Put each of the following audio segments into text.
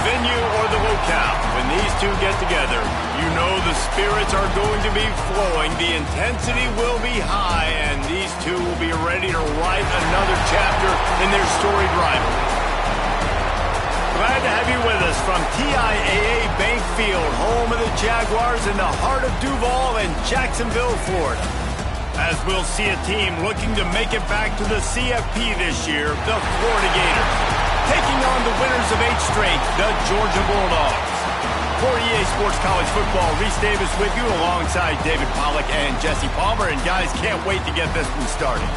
venue or the locale, when these two get together, you know the spirits are going to be flowing, the intensity will be high, and these two will be ready to write another chapter in their storied rivalry. Glad to have you with us from TIAA Bank Field, home of the Jaguars in the heart of Duval and Jacksonville, Florida. As we'll see a team looking to make it back to the CFP this year, the Florida Gators, taking on the winners of 8 straight, the Georgia Bulldogs. For EA Sports College Football, Reese Davis with you alongside David Pollack and Jesse Palmer. And guys, can't wait to get this one started.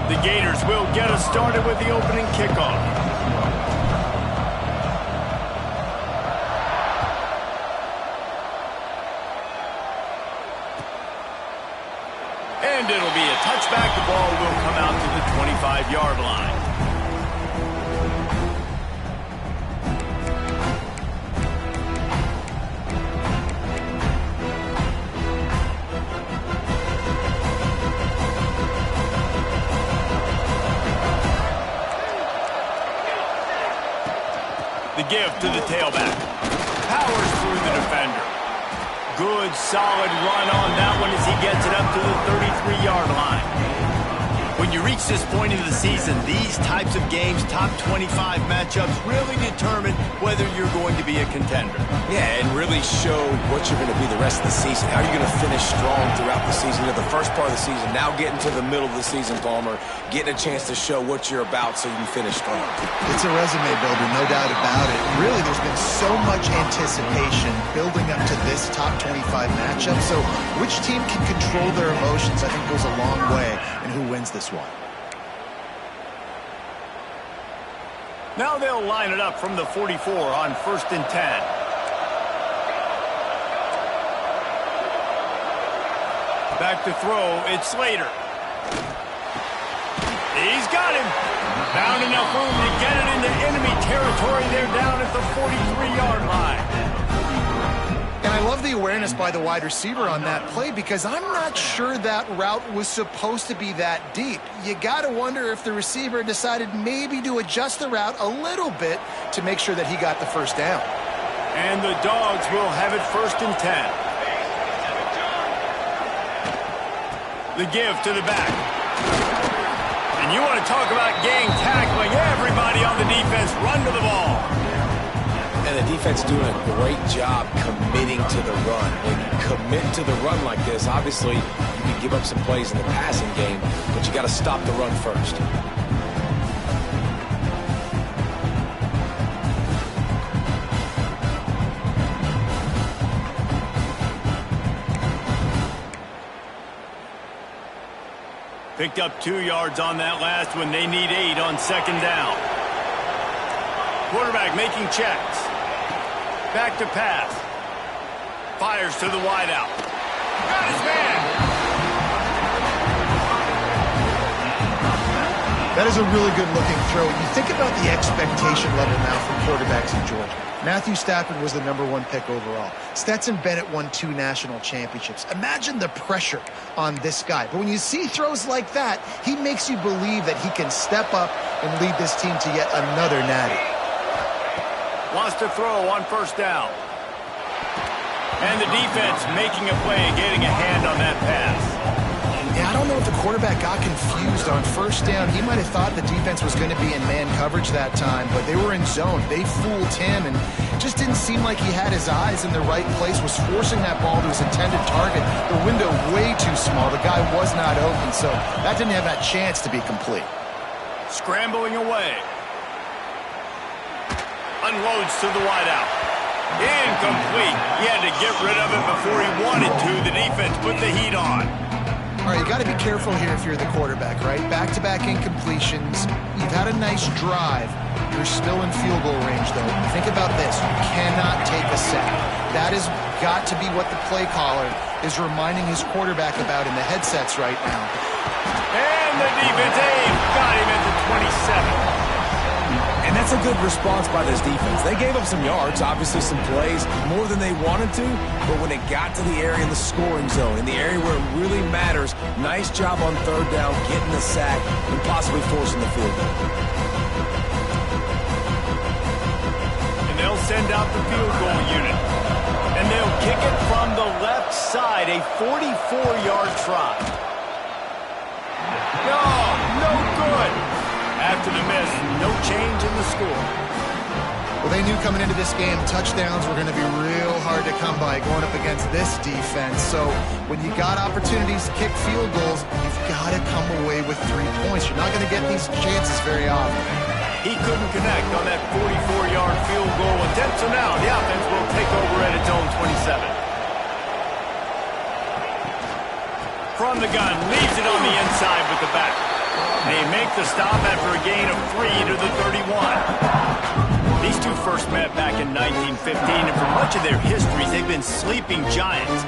The Gators will get us started with the opening kickoff. And it'll be a touchback. The ball will come out to the 25-yard line. The give to the tailback. Powers through the defender. Good, solid run on that one as he gets it up to the 33-yard line. When you reach this point in the season, these types of games, top 25 matchups, really determine whether you're going to be a contender. Yeah, and really show what you're going to be the rest of the season. How are you going to finish strong throughout the season? You know, the first part of the season, now getting to the middle of the season, Palmer, getting a chance to show what you're about so you can finish strong. It's a resume builder, no doubt about it. Really, there's been so much anticipation building up to this top 25 matchup. So which team can control their emotions, I think, goes a long way in who wins this one. Now they'll line it up from the 44 on 1st and 10. Back to throw, it's Slater. He's got him. Found enough room to get it into enemy territory. They're down at the 43-yard line. And I love the awareness by the wide receiver on that play because I'm not sure that route was supposed to be that deep. You got to wonder if the receiver decided maybe to adjust the route a little bit to make sure that he got the first down. And the Dogs will have it 1st and 10. The give to the back. And you want to talk about gang tackling. Everybody on the defense run to the ball. And the defense doing a great job committing to the run. When you commit to the run like this, obviously you can give up some plays in the passing game, but you got to stop the run first. Picked up 2 yards on that last one. They need 8 on 2nd down. Quarterback making checks. Back to pass. Fires to the wideout. Got his man. That is a really good-looking throw. You think about the expectation level now from quarterbacks in Georgia. Matthew Stafford was the #1 pick overall. Stetson Bennett won 2 national championships. Imagine the pressure on this guy. But when you see throws like that, he makes you believe that he can step up and lead this team to yet another natty. Wants to throw on 1st down. And the defense making a play, getting a hand on that pass. Yeah, I don't know if the quarterback got confused on 1st down. He might have thought the defense was going to be in man coverage that time, but they were in zone. They fooled him, and just didn't seem like he had his eyes in the right place, was forcing that ball to his intended target. The window way too small. The guy was not open, so that didn't have that chance to be complete. Scrambling away. Unloads to the wideout. Incomplete. He had to get rid of it before he wanted to. The defense put the heat on. All right, you got to be careful here if you're the quarterback, right? Back-to-back incompletions. You've had a nice drive. You're still in field goal range, though. Think about this. You cannot take a sack. That is got to be what the play caller is reminding his quarterback about in the headsets right now. And the defense got him at the 27. And that's a good response by this defense. They gave up some yards, obviously some plays, more than they wanted to, but when it got to the area in the scoring zone, in the area where it really matters, nice job on third down, getting the sack, and possibly forcing the field goal. And they'll send out the field goal unit. And they'll kick it from the left side, a 44-yard try. No good. After the miss, no change in the score. Well, they knew coming into this game, touchdowns were going to be real hard to come by going up against this defense. So when you got opportunities to kick field goals, you've got to come away with 3 points. You're not going to get these chances very often. He couldn't connect on that 44-yard field goal attempt, so now the offense will take over at its own 27. From the gun, leaves it on the inside with the back. They make the stop after a gain of 3 to the 31. These two first met back in 1915, and for much of their histories, they've been sleeping giants.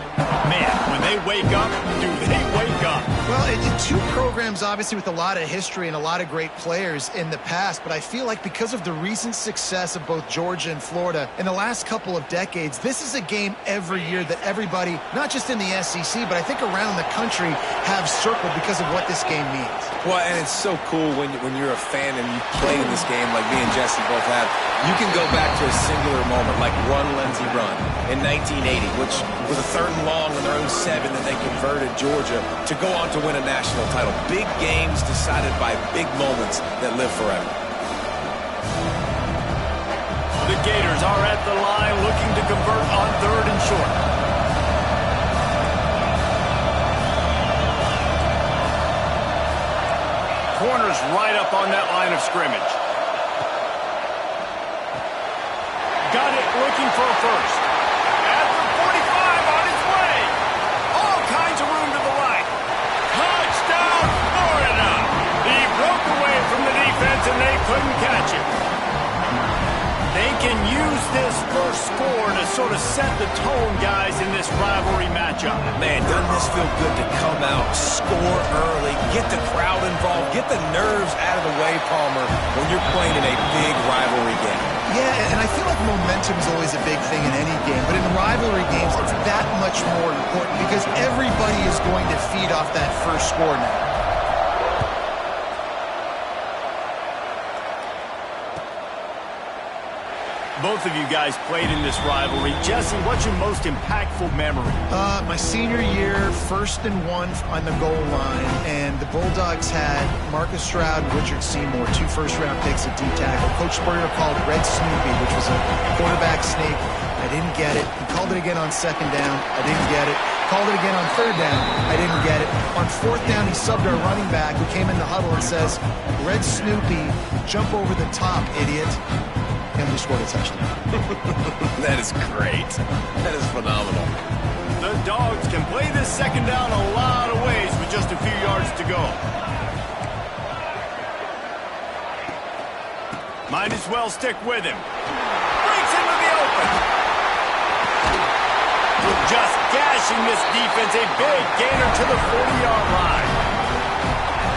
Man, when they wake up, do they wake up? Well, two programs, obviously, with a lot of history and a lot of great players in the past, but I feel like because of the recent success of both Georgia and Florida in the last couple of decades, this is a game every year that everybody, not just in the SEC, but I think around the country, have circled because of what this game means. Well, and it's so cool when you're a fan and you've played in this game like me and Jesse both have. You can go back to a singular moment like Run, Lindsey, Run in 1980, which was a 3rd and long on their own 7 that they converted Georgia to go on to win a national title. Big games decided by big moments that live forever. The Gators are at the line looking to convert on 3rd and short. Corners right up on that line of scrimmage. Got it, looking for a first. At the 45, on his way. All kinds of room to the right. Touchdown, Florida. He broke away from the defense, and they couldn't catch him. They can use this first score to sort of set the tone, guys, in this rivalry matchup. Man, doesn't this feel good to come out, score early, get the crowd involved, get the nerves out of the way, Palmer, when you're playing in a big rivalry game? Yeah, and I feel like momentum is always a big thing in any game, but in rivalry games, it's that much more important because everybody is going to feed off that first score now. Both of you guys played in this rivalry. Jesse, what's your most impactful memory? My senior year, 1st and 1 on the goal line, and the Bulldogs had Marcus Stroud and Richard Seymour, 2 first-round picks at D-tackle. Coach Spurrier called Red Snoopy, which was a quarterback sneak. I didn't get it. He called it again on 2nd down. I didn't get it. Called it again on 3rd down. I didn't get it. On 4th down, he subbed our running back who came in the huddle and says, Red Snoopy, jump over the top, idiot. And we scored a touchdown. That is great. That is phenomenal. The Dogs can play this 2nd down a lot of ways with just a few yards to go. Might as well stick with him. Breaks into the open. Just gashing this defense. A big gainer to the 40-yard line.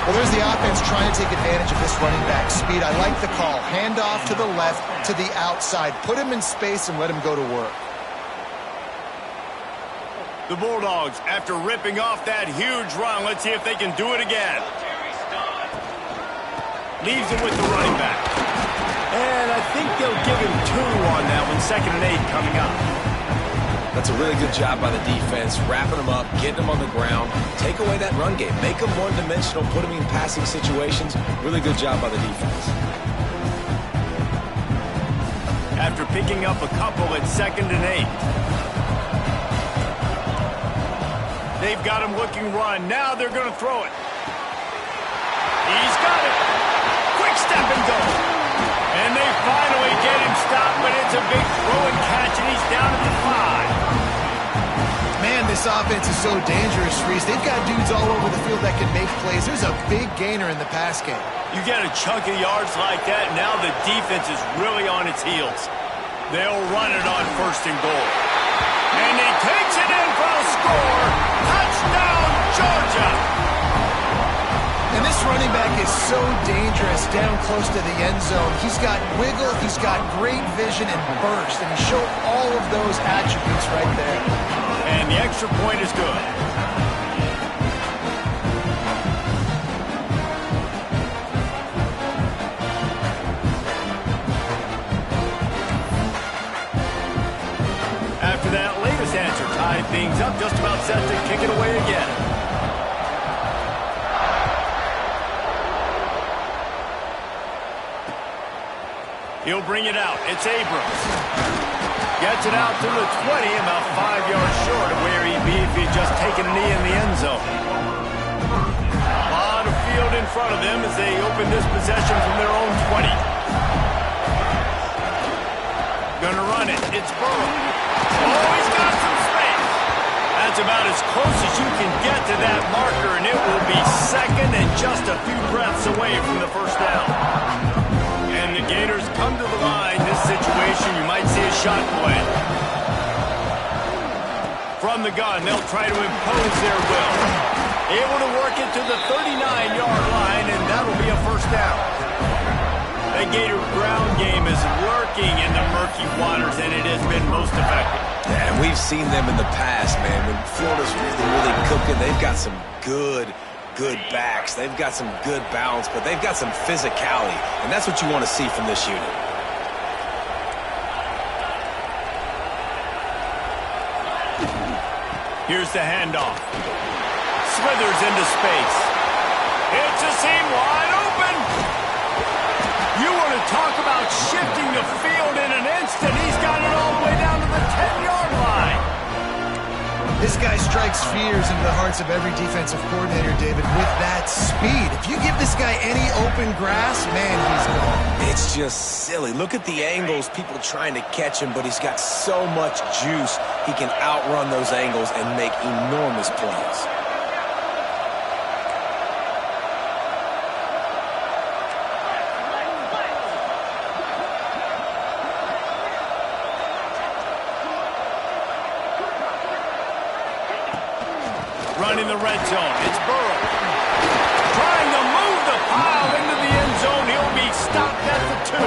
Well, there's the offense trying to take advantage of this running back speed. I like the call. Hand off to the left, to the outside. Put him in space and let him go to work. The Bulldogs, after ripping off that huge run, let's see if they can do it again. Leaves him with the running back. And I think they'll give him 2 on that one, 2nd and 8 coming up. That's a really good job by the defense, wrapping them up, getting them on the ground, take away that run game, make them one-dimensional, put them in passing situations. Really good job by the defense. After picking up a couple at 2nd and 8. They've got him looking run. Now they're going to throw it. He's got it. Quick step and go. And they finally get him stopped, but it's a big throw and catch, and he's down at the 5. Man, this offense is so dangerous, Reese. They've got dudes all over the field that can make plays. There's a big gainer in the pass game. You get a chunk of yards like that, now the defense is really on its heels. They'll run it on 1st and goal. And they takes it in for the score. Touchdown, Georgia. And this running back is so dangerous down close to the end zone. He's got wiggle, he's got great vision and burst, and he showed all of those attributes right there. And the extra point is good. After that latest answer tied things up, just about set to kick it away again. He'll bring it out. It's Abrams. Gets it out to the 20, about 5 yards short of where he'd be if he'd just taken a knee in the end zone. A lot of field in front of them as they open this possession from their own 20. Gonna run it. It's Burrow. Oh, he's got some space. That's about as close as you can get to that marker, and it will be second and just a few breaths away from the first down. And the Gators come to the line. This situation, you might see a shot play. From the gun, they'll try to impose their will. Able to work it to the 39-yard line, and that'll be a first down. The Gator ground game is lurking in the murky waters, and it has been most effective. Yeah, and we've seen them in the past, man. When Florida's really cooking, they've got some good backs. They've got some good balance, but they've got some physicality, and that's what you want to see from this unit. Here's the handoff. Smithers into space. It's a seam wide open. You want to talk about shifting the field in an instant. He's got it all the way down to the 10-yard line. This guy strikes fears into the hearts of every defensive coordinator, David, with that speed. If you give this guy any open grass, man, he's gone. It's just silly. Look at the angles, people trying to catch him, but he's got so much juice. He can outrun those angles and make enormous plays. Running the red zone. It's Burrow. Trying to move the pile into the end zone. He'll be stopped at the 2.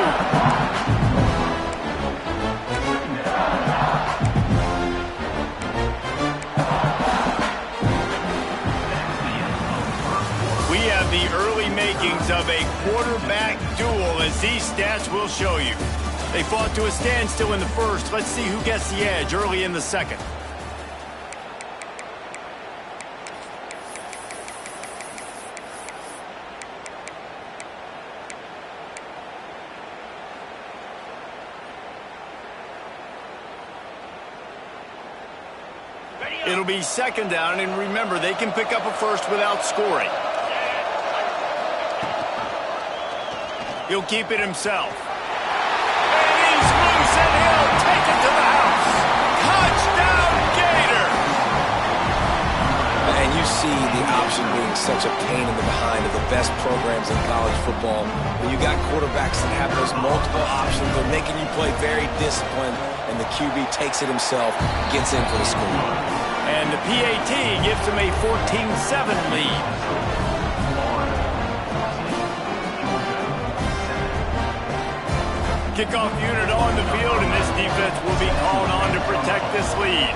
We have the early makings of a quarterback duel, as these stats will show you. They fought to a standstill in the first. Let's see who gets the edge early in the second. It'll be second down, and remember, they can pick up a first without scoring. He'll keep it himself. And he's loose, and he'll take it to the house. Touchdown, Gator! And you see the option being such a pain in the behind of the best programs in college football. When you got quarterbacks that have those multiple options, they're making you play very disciplined, and the QB takes it himself, gets in for the score. And the PAT gives them a 14-7 lead. Kickoff unit on the field, and this defense will be called on to protect this lead.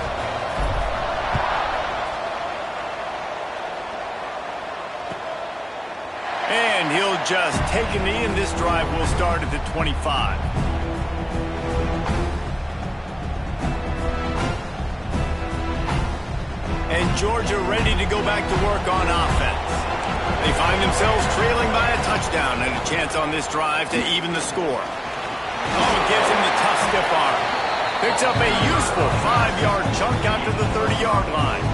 And he'll just take a knee, and this drive will start at the 25. And Georgia ready to go back to work on offense. They find themselves trailing by a touchdown and a chance on this drive to even the score. Oh, gives him the tough stiff arm. Picks up a useful 5-yard chunk out to the 30-yard line.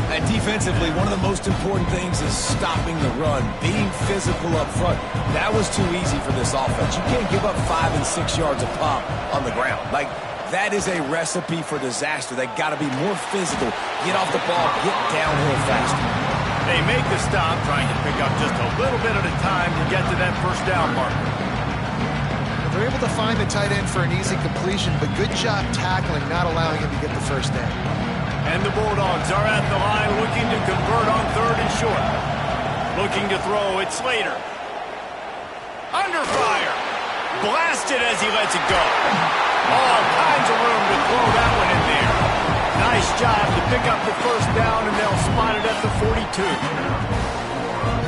And defensively, one of the most important things is stopping the run, being physical up front. That was too easy for this offense. You can't give up 5 and 6 yards a pop on the ground. That is a recipe for disaster. They got to be more physical, get off the ball, get downhill faster. They make the stop, trying to pick up just a little bit at a time to get to that first down marker. They're able to find the tight end for an easy completion, but good job tackling, not allowing him to get the first down. And the Bulldogs are at the line looking to convert on 3rd and short. Looking to throw, it's Slater. Under fire. Blasted as he lets it go. All kinds of room to throw that one in there. Nice job to pick up the first down, and they'll spot it at the 42.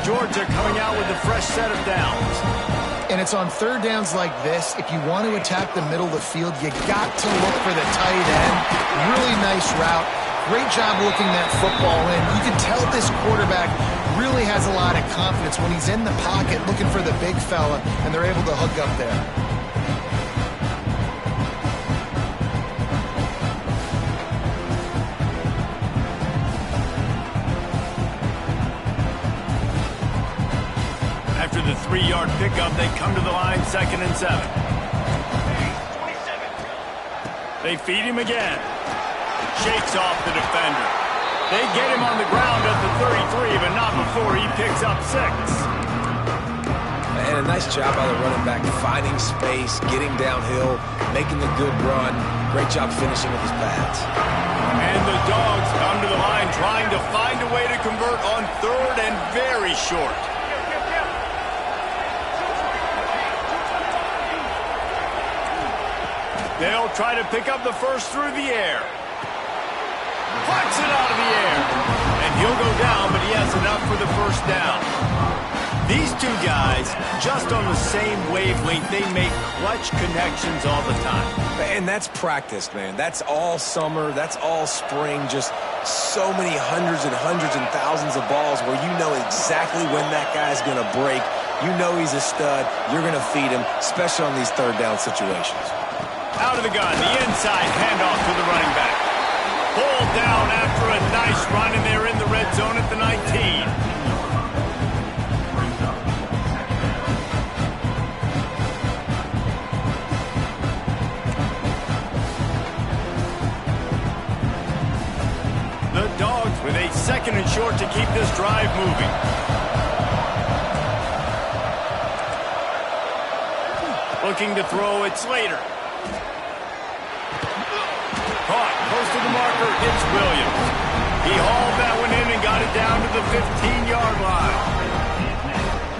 Georgia coming out with a fresh set of downs. And it's on 3rd downs like this. If you want to attack the middle of the field, you got to look for the tight end. Really nice route. Great job looking that football in. You can tell this quarterback really has a lot of confidence when he's in the pocket looking for the big fella, and they're able to hook up there. After the 3-yard pickup, they come to the line 2nd and 7. They feed him again. Shakes off the defender. They get him on the ground at the 33, but not before he picks up 6. And a nice job by the running back, finding space, getting downhill, making the good run. Great job finishing with his pads. And the Dogs come to the line trying to find a way to convert on 3rd and very short. They'll try to pick up the first through the air. Plucks it out of the air. And he'll go down, but he has enough for the first down. These two guys, just on the same wavelength, they make clutch connections all the time. And that's practice, man. That's all summer. That's all spring. Just so many hundreds and thousands of balls where you know exactly when that guy's going to break. You know he's a stud. You're going to feed him, especially on these 3rd down situations. Out of the gun, the inside handoff to the running back. Pulled down after a nice run, and they're in the red zone at the 19. The Dogs with a 2nd and short to keep this drive moving. Looking to throw, it's Slater. Caught, close to the marker, it's Williams. He hauled that one in and got it down to the 15-yard line.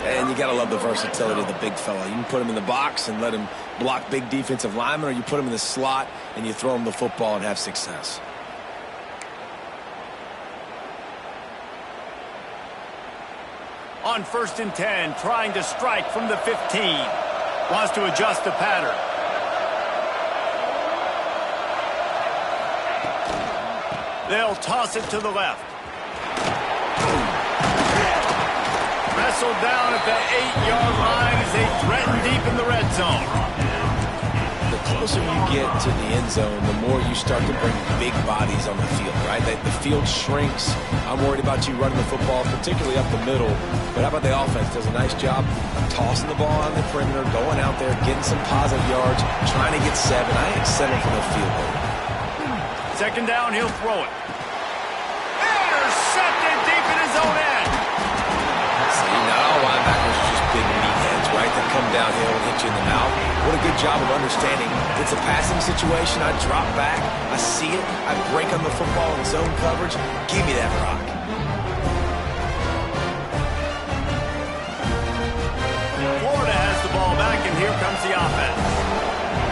And you got to love the versatility of the big fella. You can put him in the box and let him block big defensive linemen, or you put him in the slot and you throw him the football and have success. On 1st and 10, trying to strike from the 15. Wants to adjust the pattern. They'll toss it to the left. Wrestled down at the 8-yard line as they threaten deep in the red zone. The closer you get to the end zone, the more you start to bring big bodies on the field, right? The field shrinks. I'm worried about you running the football, particularly up the middle. But how about the offense? Does a nice job tossing the ball on the perimeter, going out there, getting some positive yards, trying to get 7. I ain't settling for the field goal. 2nd down, he'll throw it. Intercepted deep in his own end. See, not all linebackers are just big meatheads, right? That come downhill and hit you in the mouth. What a good job of understanding. It's a passing situation. I drop back. I see it. I break on the football in zone coverage. Give me that rock. Florida has the ball back, and here comes the offense.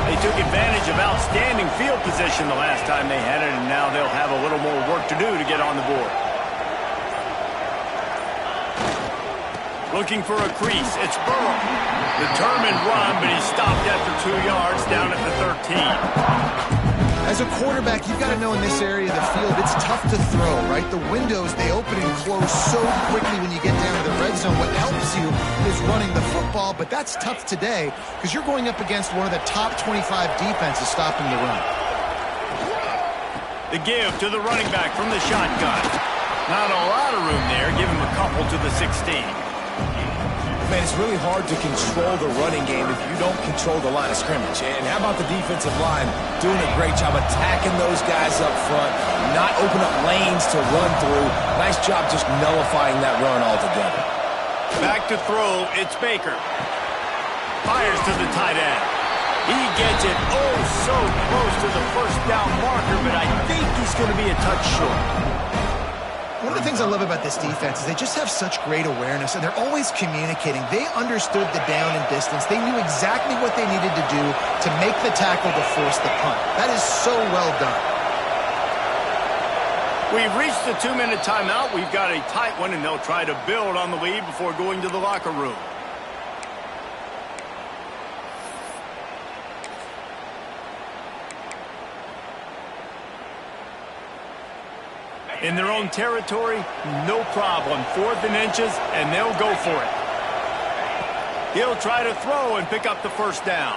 They took advantage of outstanding field position the last time they had it, and now they'll have a little more work to do to get on the board. Looking for a crease. It's Burrow. Determined run, but he's stopped after 2 yards down at the 13. As a quarterback, you've got to know in this area of the field, it's tough to throw, right? The windows, they open and close so quickly when you get down to the red zone. What helps you is running the football, but that's tough today because you're going up against one of the top 25 defenses stopping the run. The give to the running back from the shotgun. Not a lot of room there. Give him a couple to the 16. Man, it's really hard to control the running game if you don't control the line of scrimmage. And how about the defensive line doing a great job attacking those guys up front, not open up lanes to run through. Nice job just nullifying that run altogether. Back to throw, it's Baker. Fires to the tight end. He gets it oh so close to the first down marker, but I think he's going to be a touch short. One of the things I love about this defense is they just have such great awareness, and they're always communicating. They understood the down and distance. They knew exactly what they needed to do to make the tackle to force the punt. That is so well done. We've reached the 2-minute timeout. We've got a tight one, and they'll try to build on the lead before going to the locker room. In their own territory, no problem. 4th and inches, and they'll go for it. He'll try to throw and pick up the first down.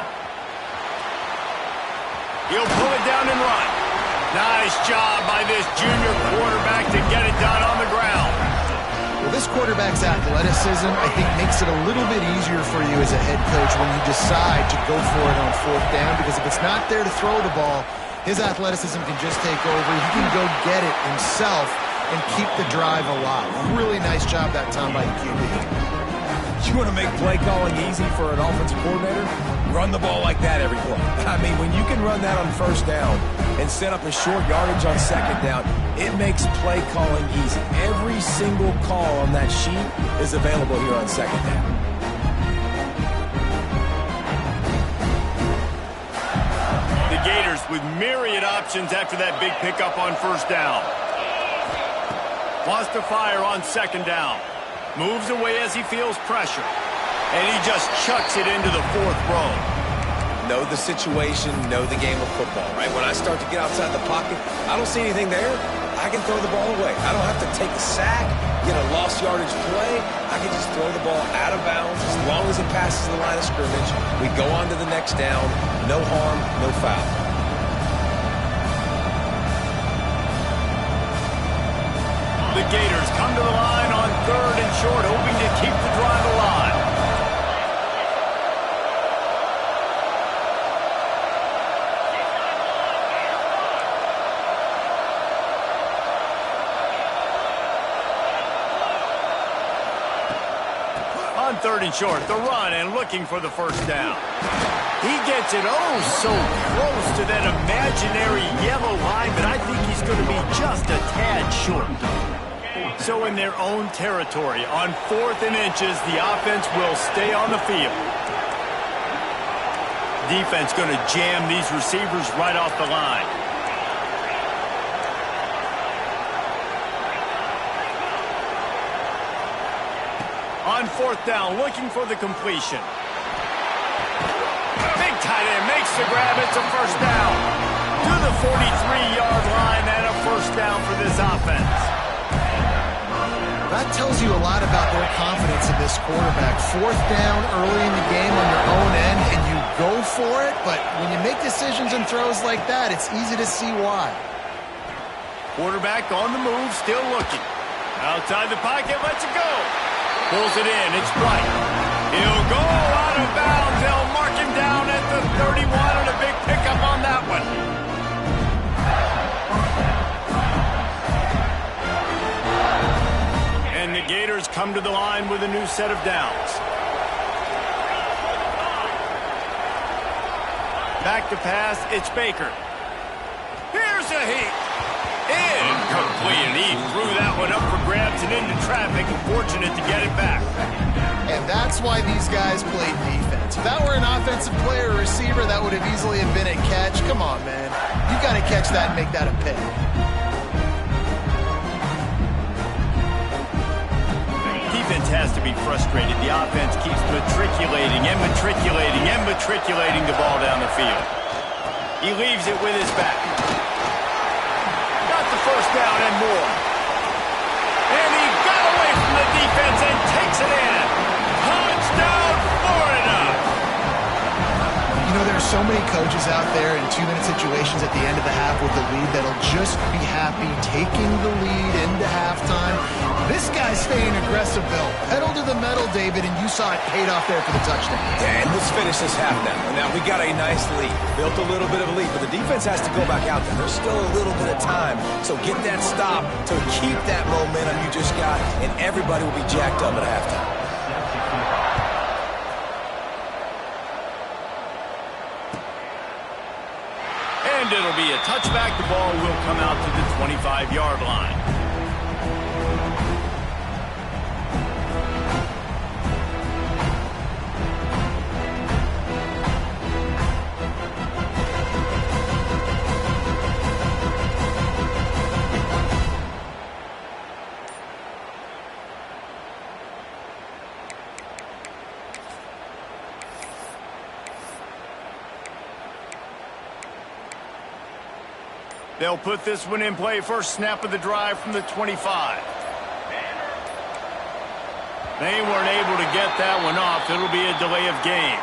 He'll pull it down and run. Nice job by this junior quarterback to get it done on the ground. Well, this quarterback's athleticism, I think, makes it a little bit easier for you as a head coach when you decide to go for it on 4th down, because if it's not there to throw the ball, his athleticism can just take over. He can go get it himself and keep the drive alive. Really nice job that time by the QB. You want to make play calling easy for an offensive coordinator? Run the ball like that every play. I mean, when you can run that on 1st down and set up a short yardage on 2nd down, it makes play calling easy. Every single call on that sheet is available here on 2nd down. The Gators with myriad options after that big pickup on 1st down. Wants to fire on 2nd down. Moves away as he feels pressure. And he just chucks it into the 4th row. Know the situation, know the game of football, right? When I start to get outside the pocket, I don't see anything there. I can throw the ball away. I don't have to take a sack, get a lost yardage play. I can just throw the ball out of bounds as long as it passes the line of scrimmage. We go on to the next down. No harm, no foul. The Gators come to the line on 3rd and short, hoping to keep the drive alive. On 3rd and short, the run and looking for the first down. He gets it oh so close to that imaginary yellow line, but I think he's going to be just a tad short. So in their own territory, on 4th and inches, the offense will stay on the field. Defense going to jam these receivers right off the line. On 4th down, looking for the completion. Big tight end makes the grab. It's a first down. To the 43-yard line and a first down for this offense. That tells you a lot about their confidence in this quarterback. 4th down early in the game on your own end, and you go for it, but when you make decisions and throws like that, it's easy to see why. Quarterback on the move, still looking. Outside the pocket, lets it go. Pulls it in, it's Bright. He'll go out of bounds. They'll mark him down at the 31, and a big pickup on that one. And the Gators come to the line with a new set of downs. Back to pass, it's Baker. Here's a heat. Incomplete, and he threw that one up for grabs and into traffic. Fortunate to get it back. And that's why these guys played defense. If that were an offensive player or receiver, that would have easily have been a catch. Come on, man. You got to catch that and make that a pick. Defense has to be frustrated. The offense keeps matriculating and matriculating and matriculating the ball down the field. He leaves it with his back. Got the first down and more. And he got away from the defense and takes it in. Touchdown, Florida! You know, there are so many coaches out there in 2-minute situations at the end of the half with the lead that'll just be happy taking the lead into halftime. This guy's staying aggressive, Bill. Pedal to the metal, David, and you saw it paid off there for the touchdown. And let's finish this half now. Now, we got a nice lead. Built a little bit of a lead, but the defense has to go back out there. There's still a little bit of time. So get that stop to keep that momentum you just got, and everybody will be jacked up at halftime. And it'll be a touchback. The ball will come out to the 25-yard line. They'll put this one in play. First snap of the drive from the 25. They weren't able to get that one off. It'll be a delay of game.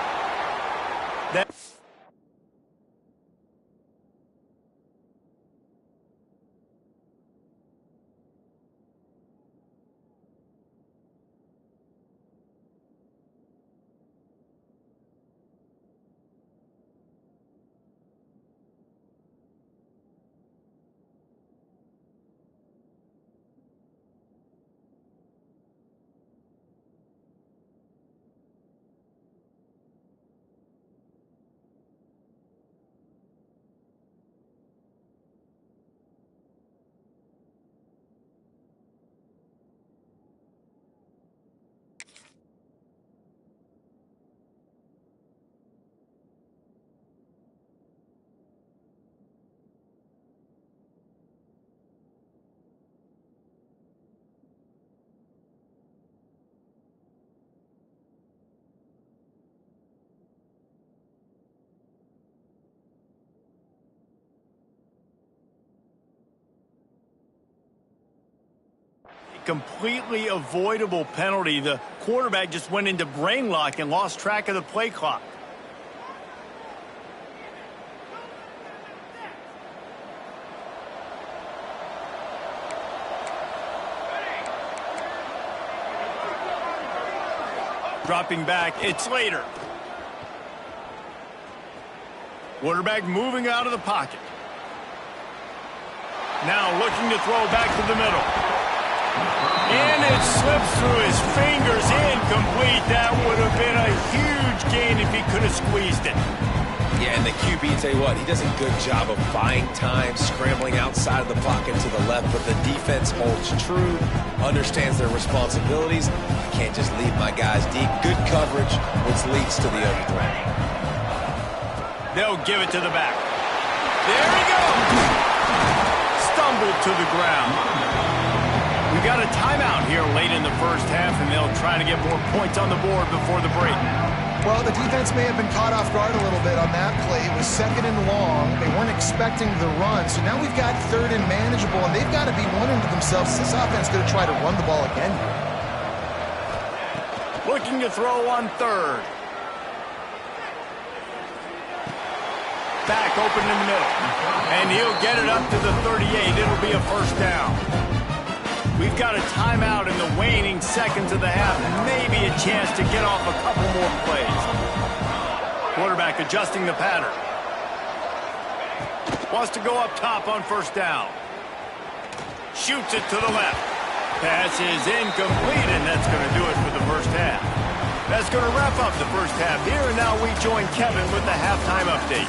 Completely avoidable penalty. The quarterback just went into brain lock and lost track of the play clock. Dropping back, it's Slater. Quarterback moving out of the pocket. Now looking to throw back to the middle. And it slips through his fingers, incomplete. That would have been a huge gain if he could have squeezed it. Yeah, and the QB, tell you what, he does a good job of buying time, scrambling outside of the pocket to the left, but the defense holds true, understands their responsibilities. Can't just leave my guys deep. Good coverage, which leads to the overthrow. They'll give it to the back. There he goes. Stumbled to the ground. We got a timeout here late in the first half, and they'll try to get more points on the board before the break. Well, the defense may have been caught off guard a little bit on that play. It was 2nd and long. They weren't expecting the run, so now we've got 3rd and manageable, and they've got to be wondering to themselves, this offense is going to try to run the ball again. Looking to throw on 3rd. Back open in the middle. And he'll get it up to the 38. It'll be a first down. We've got a timeout in the waning seconds of the half. Maybe a chance to get off a couple more plays. Quarterback adjusting the pattern. Wants to go up top on first down. Shoots it to the left. Pass is incomplete, and that's going to do it for the first half. That's going to wrap up the first half here, and now we join Kevin with the halftime update.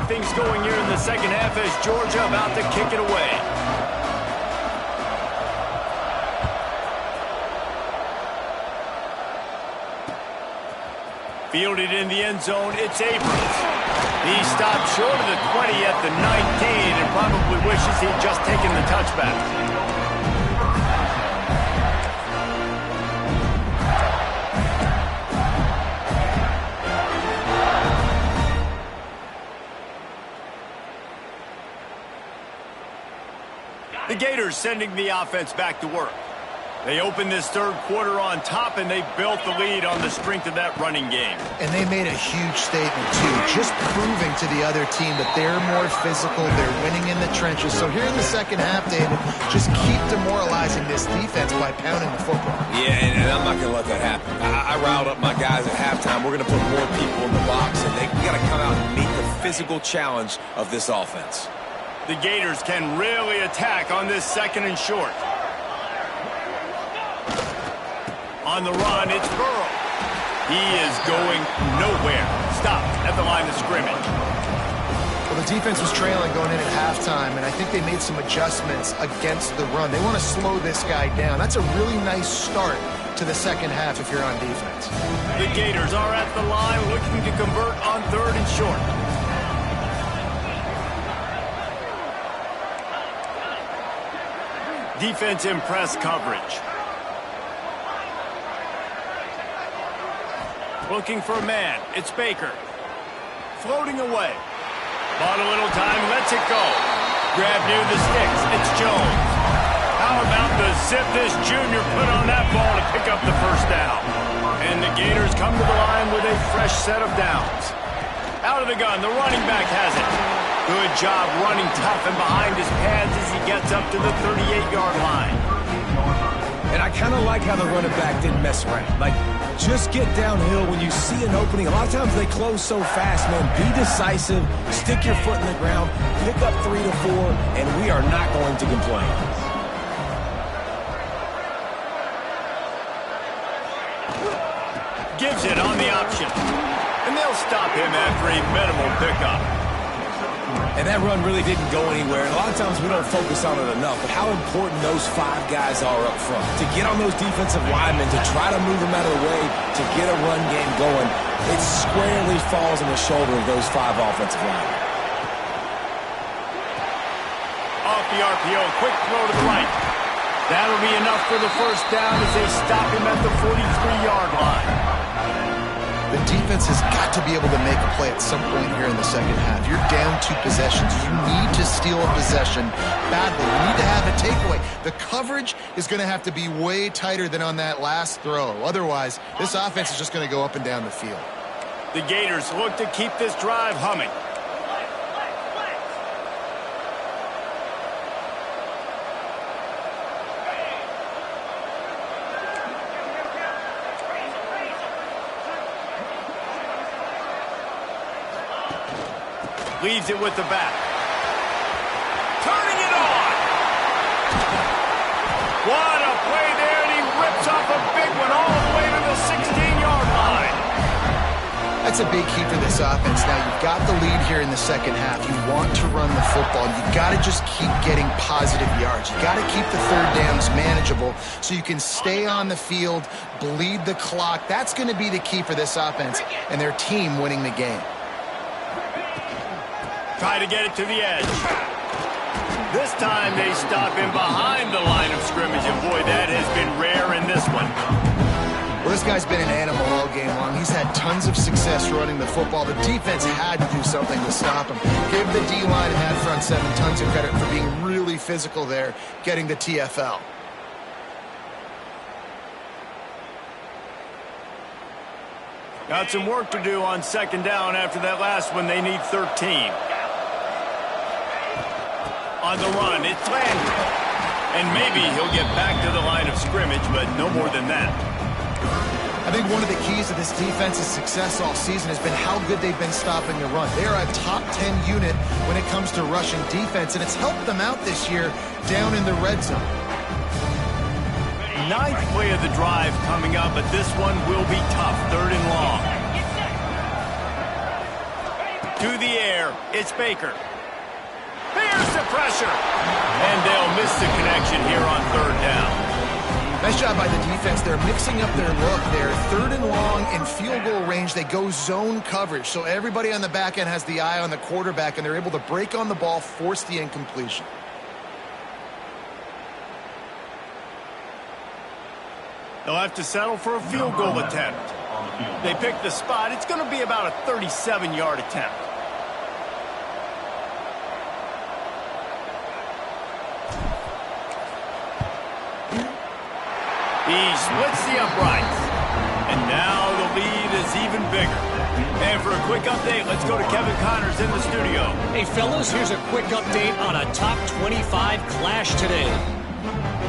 Things going here in the second half as Georgia about to kick it away. Fielded in the end zone, it's Abrams. He stopped short of the 20 at the 19 and probably wishes he'd just taken the touchback. The Gators sending the offense back to work. They opened this third quarter on top, and they built the lead on the strength of that running game. And they made a huge statement, too, just proving to the other team that they're more physical, they're winning in the trenches. So here in the second half, David, just keep demoralizing this defense by pounding the football. Yeah, and I'm not going to let that happen. I riled up my guys at halftime. We're going to put more people in the box, and we got to come out and meet the physical challenge of this offense. The Gators can really attack on this second and short. On the run, it's Burrow. He is going nowhere. Stopped at the line of scrimmage. Well, the defense was trailing going in at halftime, and I think they made some adjustments against the run. They want to slow this guy down. That's a really nice start to the second half if you're on defense. The Gators are at the line looking to convert on third and short. Defense in press coverage. Looking for a man. It's Baker. Floating away. Bought a little time, lets it go. Grab near the sticks. It's Jones. How about the zip this junior put on that ball to pick up the first down? And the Gators come to the line with a fresh set of downs. Out of the gun, the running back has it. Good job running tough and behind his pads as he gets up to the 38-yard line. And I kind of like how the running back didn't mess around. Like, just get downhill when you see an opening. A lot of times they close so fast, man. Be decisive, stick your foot in the ground, pick up 3 to 4, and we are not going to complain. Gives it on the option. And they'll stop him after a minimal pickup. And that run really didn't go anywhere. And a lot of times we don't focus on it enough, but how important those 5 guys are up front. To get on those defensive linemen, to try to move them out of the way, to get a run game going, it squarely falls on the shoulder of those 5 offensive linemen. Off the RPO, quick throw to the right. That'll be enough for the first down as they stop him at the 43-yard line. The defense has got to be able to make a play at some point here in the second half. You're down 2 possessions. You need to steal a possession badly. You need to have a takeaway. The coverage is going to have to be way tighter than on that last throw. Otherwise, this offense is just going to go up and down the field. The Gators look to keep this drive humming. Leaves it with the back. Turning it on. What a play there, and he rips off a big one all the way to the 16-yard line. That's a big key for this offense. Now, you've got the lead here in the second half. You want to run the football. You've got to just keep getting positive yards. You've got to keep the third downs manageable so you can stay on the field, bleed the clock. That's going to be the key for this offense and their team winning the game. Try to get it to the edge. This time they stop him behind the line of scrimmage, and boy, that has been rare in this one. Well, this guy's been an animal all game long. He's had tons of success running the football. The defense had to do something to stop him. Give the D-line and that front 7 tons of credit for being really physical there, getting the TFL. Got some work to do on second down after that last one. They need 13. On the run, it's Landry. And maybe he'll get back to the line of scrimmage, but no more than that. I think one of the keys to this defense's success all season has been how good they've been stopping the run. They're a top 10 unit when it comes to rushing defense, and it's helped them out this year down in the red zone. 9th play of the drive coming up, but this one will be tough. 3rd and long. To the air, it's Baker. There's the pressure. And they'll miss the connection here on 3rd down. Nice job by the defense. They're mixing up their look there. 3rd and long in field goal range. They go zone coverage. So everybody on the back end has the eye on the quarterback, and they're able to break on the ball, force the incompletion. They'll have to settle for a field goal attempt. They pick the spot. It's going to be about a 37-yard attempt. He splits the uprights. And now the lead is even bigger. And for a quick update, let's go to Kevin Connors in the studio. Hey, fellas, here's a quick update on a top 25 clash today.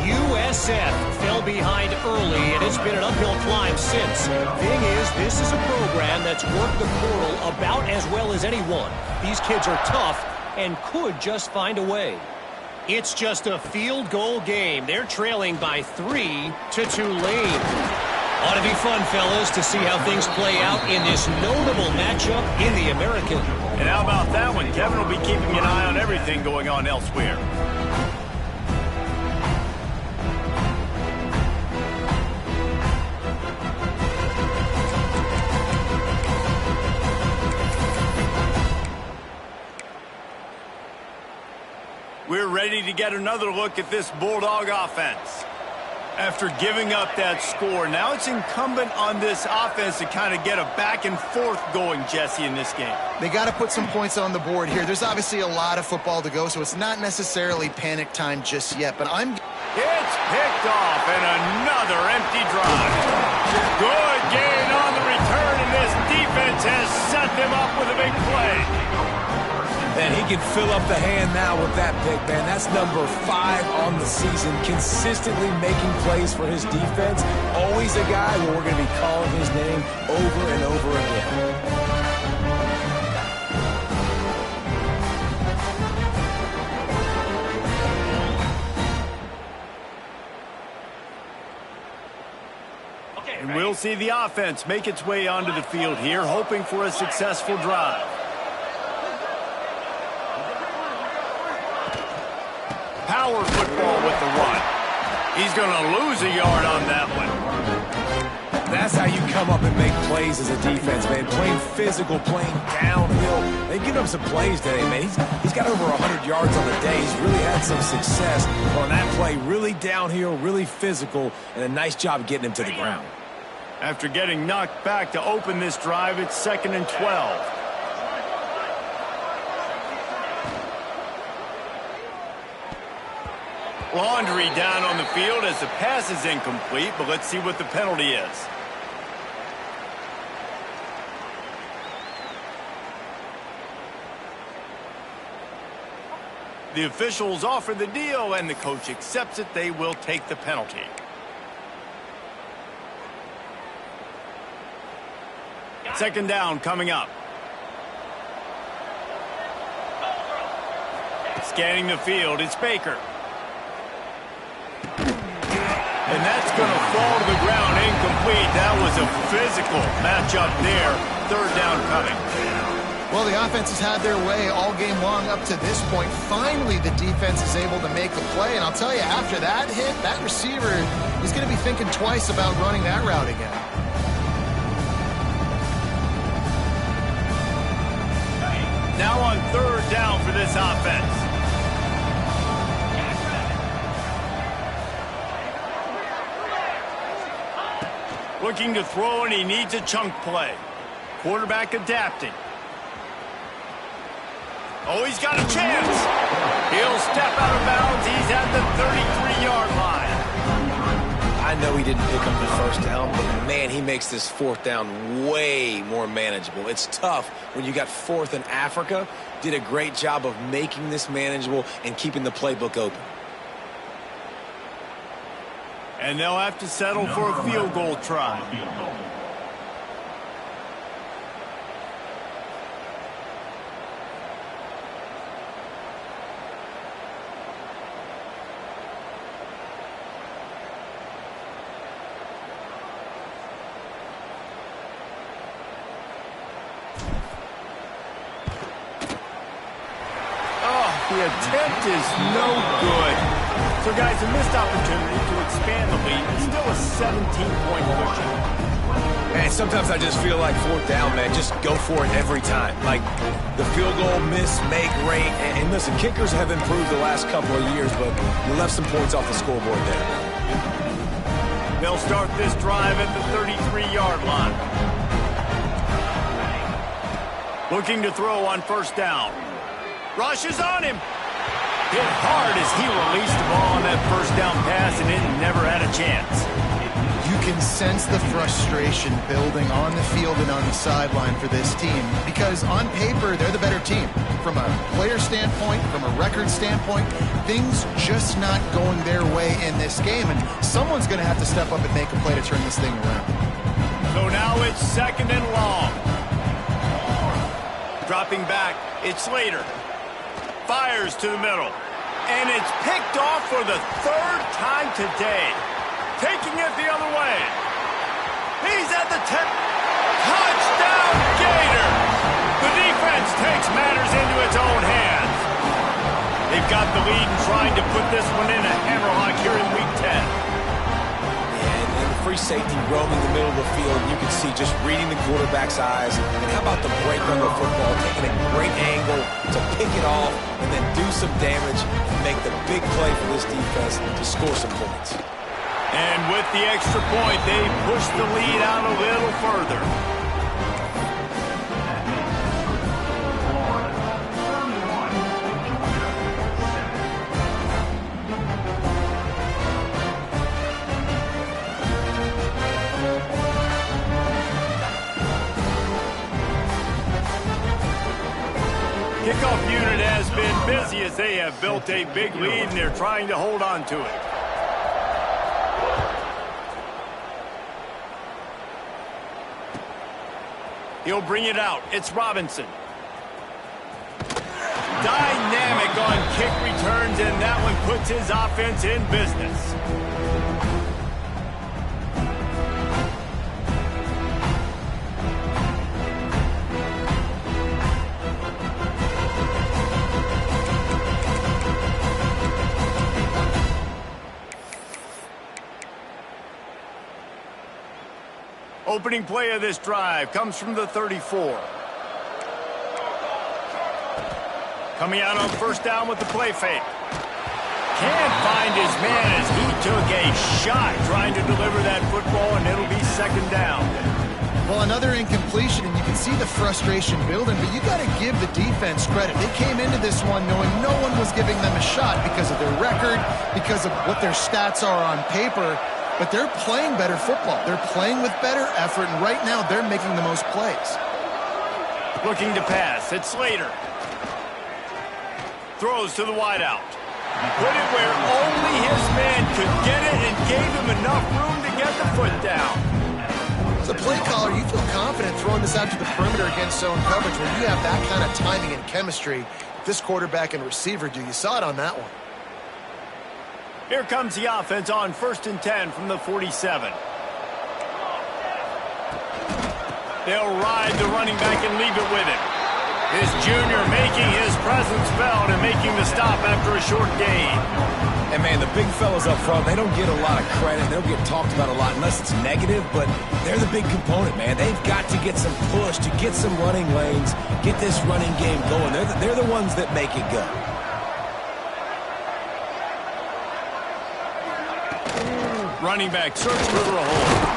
USF fell behind early, and it's been an uphill climb since. Thing is, this is a program that's worked the portal about as well as anyone. These kids are tough and could just find a way. It's just a field goal game. They're trailing by 3 to Tulane. Ought to be fun, fellas, to see how things play out in this notable matchup in the American. And how about that one? Kevin will be keeping an eye on everything going on elsewhere. We're ready to get another look at this Bulldog offense. After giving up that score, now it's incumbent on this offense to kind of get a back and forth going, Jesse, in this game. They got to put some points on the board here. There's obviously a lot of football to go, so it's not necessarily panic time just yet. But It's picked off, and another empty drive. Good gain on the return, and this defense has set them up with a big play. And he can fill up the hand now with that pick, man. That's number 5 on the season, consistently making plays for his defense. Always a guy where we're going to be calling his name over and over again. And we'll see the offense make its way onto the field here, hoping for a successful drive. Power football with the run. He's going to lose a yard on that one. That's how you come up and make plays as a defense, man. Playing physical, playing downhill. They've given up some plays today, man. He's got over 100 yards on the day. He's really had some success on that play. Really downhill, really physical, and a nice job getting him to the ground. After getting knocked back to open this drive, it's 2nd and 12. Laundry down on the field as the pass is incomplete, but let's see what the penalty is. The officials offer the deal, and the coach accepts it. They will take the penalty. Second down coming up. Scanning the field, it's Baker. And that's going to fall to the ground incomplete. That was a physical matchup there. Third down coming. well, the offense has had their way all game long up to this point. Finally, the defense is able to make the play. And I'll tell you, after that hit, that receiver is going to be thinking twice about running that route again. Now on third down for this offense. Looking to throw, and he needs a chunk play. Quarterback adapting. Oh, he's got a chance. He'll step out of bounds. He's at the 33-yard line. I know he didn't pick up the first down, but man, he makes this fourth down way more manageable. It's tough when you got fourth in Africa. Did a great job of making this manageable and keeping the playbook open. And they'll have to settle for a field goal try. The attempt is no good. So, guys, a missed opportunity to expand the lead. It's still a 17-point cushion. Man, sometimes I just feel like fourth down, man. Just go for it every time. Like the field goal miss, make rate. And listen, kickers have improved the last couple of years, but you left some points off the scoreboard there. They'll start this drive at the 33-yard line. Looking to throw on first down. Rush is on him. Hit hard as he released the ball on that first down pass, and it never had a chance. can sense the frustration building on the field and on the sideline for this team because on paper, they're the better team. From a player standpoint, from a record standpoint, things just not going their way in this game, and someone's going to have to step up and make a play to turn this thing around. So now it's 2nd and long. Dropping back, it's Slater. Fires to the middle. And it's picked off for the 3rd time today. Taking it the other way. He's at the 10. Touchdown, Gator! The defense takes matters into its own hands. They've got the lead and trying to put this one in a hammerlock here in Week 10. And the free safety roaming the middle of the field, you can see just reading the quarterback's eyes. And how about the break on the football, taking a great angle to pick it off and then do some damage and make the big play for this defense to score some points. And with the extra point, they push the lead out a little further. Kickoff unit has been busy as they have built a big lead and they're trying to hold on to it. He'll bring it out. It's Robinson. Dynamic on kick returns, and that one puts his offense in business. Opening play of this drive comes from the 34. Coming out on 1st down with the play fake. Can't find his man as he took a shot trying to deliver that football, and it'll be 2nd down. Well, another incompletion, and you can see the frustration building, but you got to give the defense credit. They came into this one knowing no one was giving them a shot because of their record, because of what their stats are on paper. But they're playing better football. They're playing with better effort, and right now they're making the most plays. Looking to pass. It's Slater. Throws to the wideout. Put it where only his man could get it and gave him enough room to get the foot down. As a play caller, you feel confident throwing this out to the perimeter against zone coverage when you have that kind of timing and chemistry. This quarterback and receiver do. You saw it on that one. Here comes the offense on 1st and 10 from the 47. They'll ride the running back and leave it with him. This junior making his presence felt and making the stop after a short gain. And, man, the big fellas up front, they don't get a lot of credit. They don't get talked about a lot unless it's negative, but they're the big component, man. They've got to get some push, to get some running lanes, get this running game going. They're the ones that make it go. Running back searching for a hole.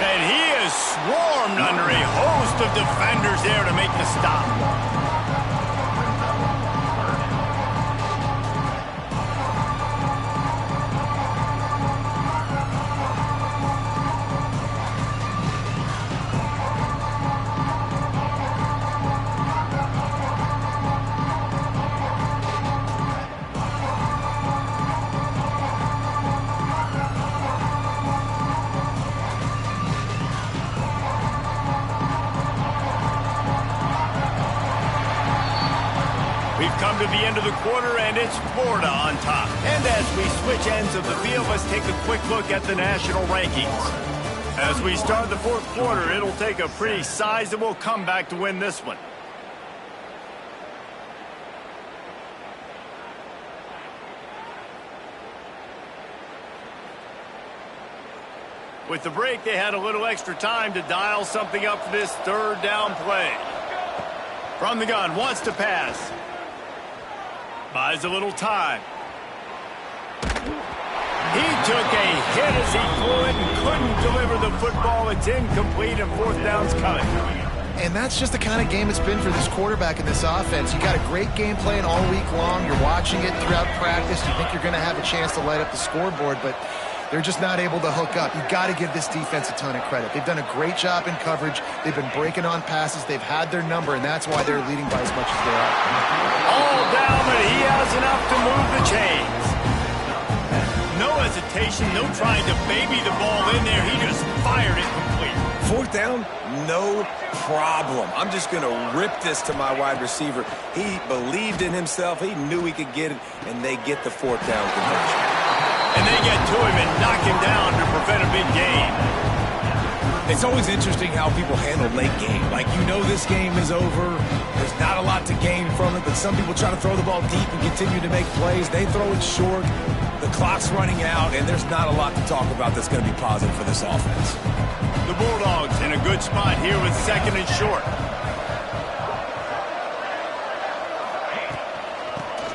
And he is swarmed under a host of defenders there to make the stop. We've come to the end of the quarter, and it's Florida on top. And as we switch ends of the field, let's take a quick look at the national rankings. As we start the 4th quarter, it'll take a pretty sizable comeback to win this one. With the break, they had a little extra time to dial something up for this 3rd down play. From the gun, wants to pass. Buys a little time. He took a hit as he flew it and couldn't deliver the football. It's incomplete, and 4th down's coming. And that's just the kind of game it's been for this quarterback in this offense. You got a great game plan all week long. You're watching it throughout practice. You think you're going to have a chance to light up the scoreboard, but they're just not able to hook up. You got to give this defense a ton of credit. They've done a great job in coverage. They've been breaking on passes. They've had their number, and that's why they're leading by as much as they are. All down, but he has enough to move the chains. No hesitation, no trying to baby the ball in there. He just fired it complete. Fourth down, no problem. I'm just going to rip this to my wide receiver. He believed in himself. He knew he could get it, and they get the fourth down conversion. And they get to him and knock him down to prevent a big gain. It's always interesting how people handle late game. Like, you know this game is over. There's not a lot to gain from it, but some people try to throw the ball deep and continue to make plays. They throw it short. The clock's running out, and there's not a lot to talk about that's going to be positive for this offense. The Bulldogs in a good spot here with second and short.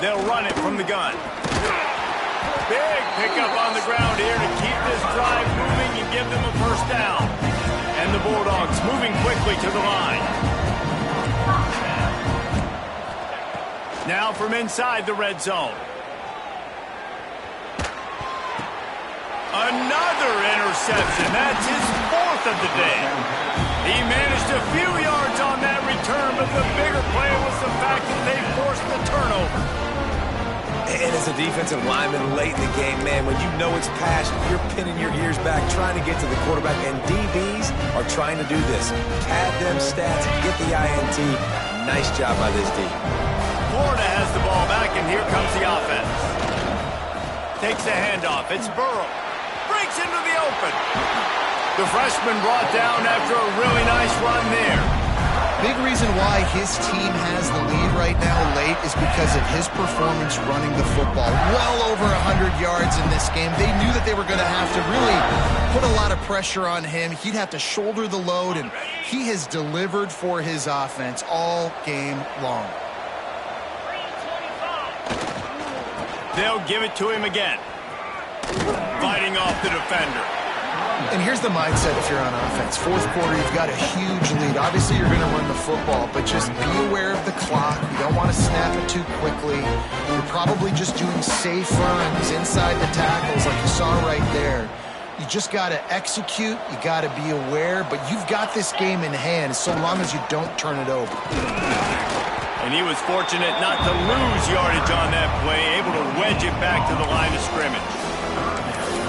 They'll run it from the gun. Big pickup on the ground here to keep this drive moving and give them a first down. And the Bulldogs moving quickly to the line. Now from inside the red zone. Another interception. That's his fourth of the day. He managed a few yards on that return, but the bigger play was the fact that they forced the turnover. And as a defensive lineman late in the game, man, when you know it's passed, you're pinning your ears back, trying to get to the quarterback, and DBs are trying to do this. Pad them stats, get the INT. Nice job by this D. Florida has the ball back, and here comes the offense. Takes the handoff. It's Burrow. Breaks into the open. The freshman brought down after a really nice run there. Big reason why his team has the lead right now late is because of his performance running the football. Well over 100 yards in this game. They knew that they were going to have to really put a lot of pressure on him. He'd have to shoulder the load, and he has delivered for his offense all game long. They'll give it to him again. Fighting off the defender. And here's the mindset if you're on offense. Fourth quarter, you've got a huge lead. Obviously, you're going to run the football, but just be aware of the clock. You don't want to snap it too quickly. You're probably just doing safe runs inside the tackles like you saw right there. You just got to execute. You got to be aware, but you've got this game in hand so long as you don't turn it over. And he was fortunate not to lose yardage on that play, able to wedge it back to the line of scrimmage.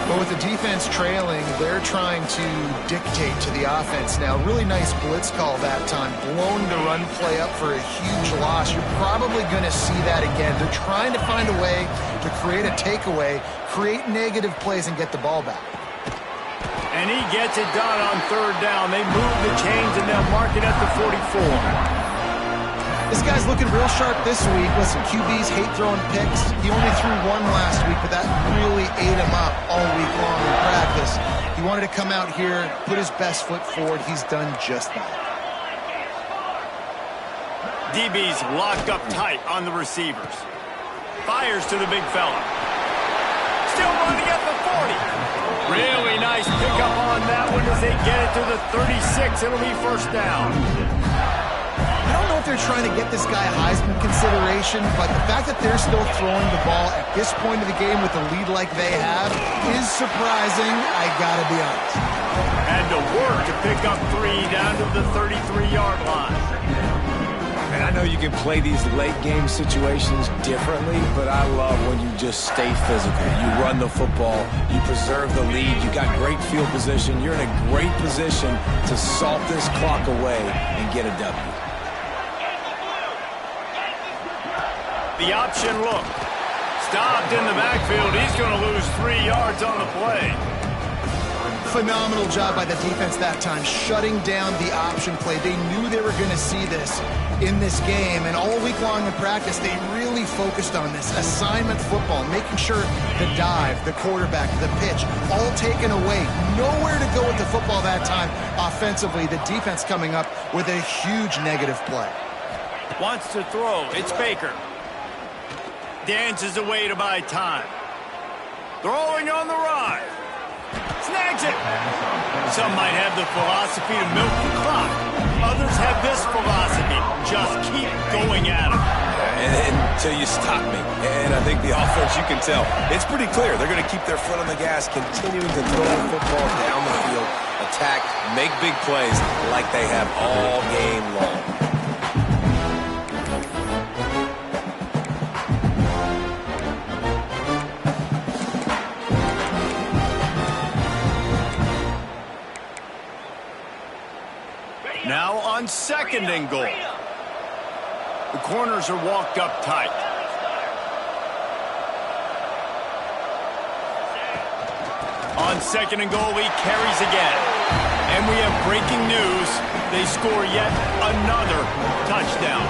But with the defense trailing, they're trying to dictate to the offense now. Really nice blitz call that time, blowing the run play up for a huge loss. You're probably going to see that again. They're trying to find a way to create a takeaway, create negative plays, and get the ball back. And he gets it done on third down. They move the chains, and they'll mark it at the 44. This guy's looking real sharp this week. Listen, QBs hate throwing picks. He only threw one last week, but that really ate him up all week long in practice. He wanted to come out here, put his best foot forward. He's done just that. DB's locked up tight on the receivers. Fires to the big fella. Still running at the 40. Really nice pickup on that one as they get it to the 36. It'll be first down. I don't know if they're trying to get this guy Heisman consideration, but the fact that they're still throwing the ball at this point of the game with a lead like they have is surprising, I gotta be honest. And to work to pick up 3 down to the 33-yard line. And I know you can play these late game situations differently, but I love when you just stay physical. You run the football, you preserve the lead, you got great field position, you're in a great position to salt this clock away and get a W. The option look. Stopped in the backfield. He's going to lose 3 yards on the play. Phenomenal job by the defense that time, shutting down the option play. They knew they were going to see this in this game, and all week long in practice, they really focused on this assignment football, making sure the dive, the quarterback, the pitch, all taken away. Nowhere to go with the football that time offensively. The defense coming up with a huge negative play. Wants to throw. It's Baker. Dances away to buy time. Throwing on the run. Snags it. Some might have the philosophy to milk the clock. Others have this philosophy. Just keep going at it. And till you stop me. And I think the offense, you can tell, it's pretty clear. They're going to keep their foot on the gas, continuing to throw the football down the field, attack, make big plays like they have all game long. Now on 2nd and goal. The corners are walked up tight. On 2nd and goal, he carries again. And we have breaking news. They score yet another touchdown.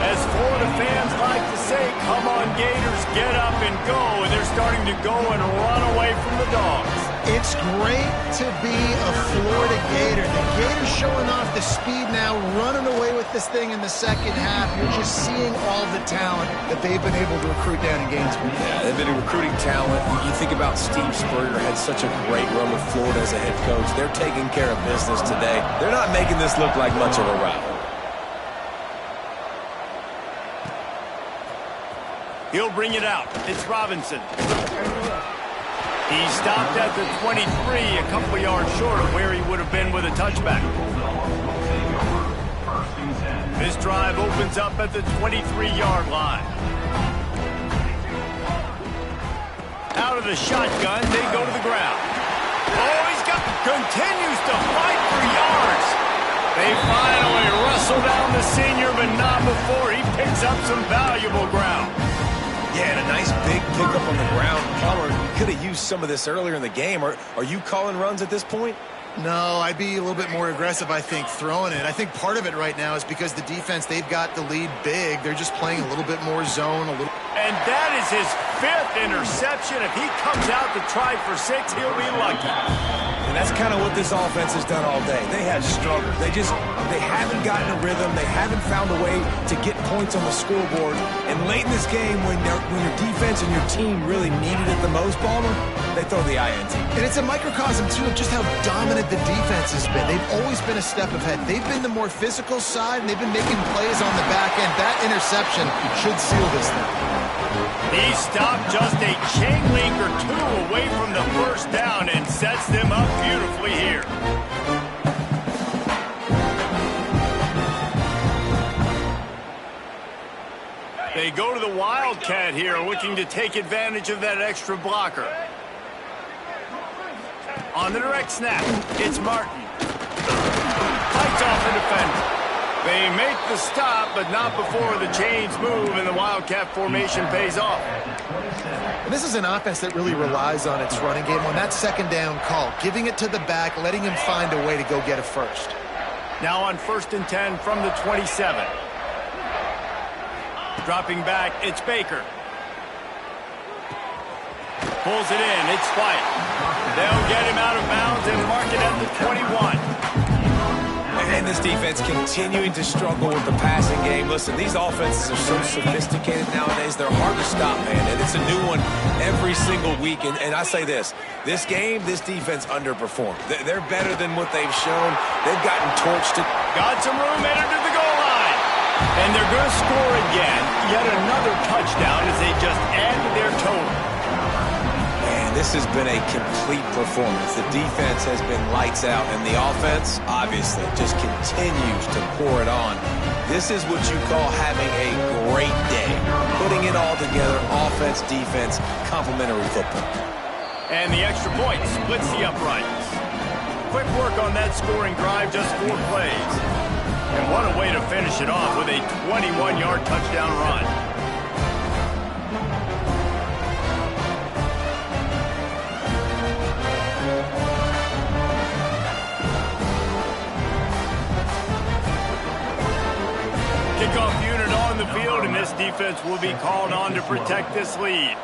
As Florida fans like to say, come on Gators, get up and go. And they're starting to go and run away from the Dogs. It's great to be a Florida Gator. The Gators showing off the speed now, running away with this thing in the second half. You're just seeing all the talent that they've been able to recruit down in Gainesville. Yeah, they've been recruiting talent. You think about Steve Spurrier, had such a great run with Florida as a head coach. They're taking care of business today. They're not making this look like much of a rival. He'll bring it out. It's Robinson. He stopped at the 23, a couple yards short of where he would have been with a touchback. This drive opens up at the 23-yard line. Out of the shotgun, they go to the ground. Oh, continues to fight for yards. They finally wrestle down the senior, but not before he picks up some valuable ground. Yeah, and a nice big pickup on the ground. Palmer, you could have used some of this earlier in the game. Are you calling runs at this point? No, I'd be a little bit more aggressive, I think, throwing it. I think part of it right now is because the defense, they've got the lead big. They're just playing a little bit more zone, And that is his 5th interception. If he comes out to try for 6, he'll be lucky. And that's kind of what this offense has done all day. They have struggled. They haven't gotten a rhythm. They haven't found a way to get points on the scoreboard. And late in this game, when your defense and your team really needed it the most, Palmer, they throw the INT. And it's a microcosm, too, of just how dominant the defense has been. They've always been a step ahead. They've been the more physical side, and they've been making plays on the back end. That interception should seal this thing. He stopped just a chain link or 2 away from the first down and sets them up beautifully here. They go to the Wildcat here, looking to take advantage of that extra blocker. On the direct snap, it's Martin. Fights off the defender. They make the stop, but not before the chains move and the Wildcat formation pays off. And this is an offense that really relies on its running game on that second down call, giving it to the back, letting him find a way to go get a first. Now on 1st and 10 from the 27. Dropping back, it's Baker. Pulls it in, it's White. They'll get him out of bounds and mark it at the 21. And this defense continuing to struggle with the passing game. Listen, these offenses are so sophisticated nowadays. They're hard to stop, man. And it's a new one every single week. And I say this game, this defense underperformed. They're better than what they've shown. They've gotten torched. Got some room headed to the goal line. And they're going to score again. Yet another touchdown as they just add to their total. This has been a complete performance. The defense has been lights out, and the offense, obviously, just continues to pour it on. This is what you call having a great day. Putting it all together, offense, defense, complementary football. And the extra point splits the uprights. Quick work on that scoring drive, just 4 plays. And what a way to finish it off with a 21-yard touchdown run. Kickoff unit on the field, and this defense will be called on to protect this lead.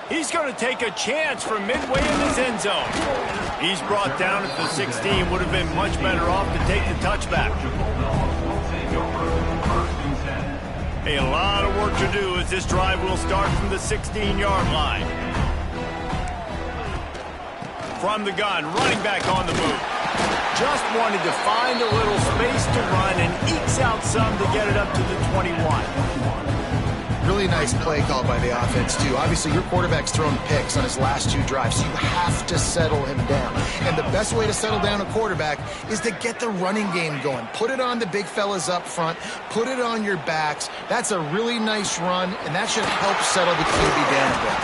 He's going to take a chance from midway in his end zone. He's brought down at the 16, would have been much better off to take the touchback. A lot of work to do as this drive will start from the 16-yard line. from the gun, running back on the move. Just wanted to find a little space to run and ekes out some to get it up to the 21. Really nice play call by the offense, too. Obviously, your quarterback's thrown picks on his last 2 drives, so you have to settle him down. And the best way to settle down a quarterback is to get the running game going. Put it on the big fellas up front. Put it on your backs. That's a really nice run, and that should help settle the QB down a bit.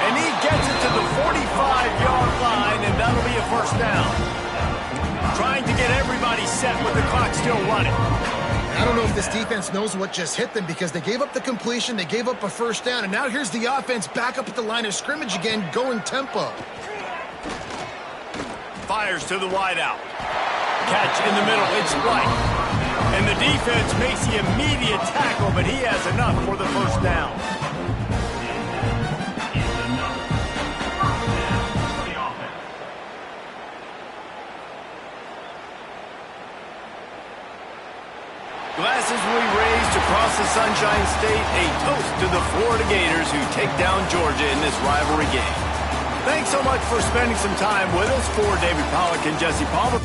And he gets it to the 45-yard line, and that'll be a first down. Trying to get everybody set with the clock still running. I don't know if this defense knows what just hit them because they gave up the completion, they gave up a first down, and now here's the offense back up at the line of scrimmage again, going tempo. Fires to the wideout. Catch in the middle, it's White. And the defense makes the immediate tackle, but he has enough for the first down. Glasses will be raised across the Sunshine State, a toast to the Florida Gators who take down Georgia in this rivalry game. Thanks so much for spending some time with us. For David Pollack and Jesse Palmer.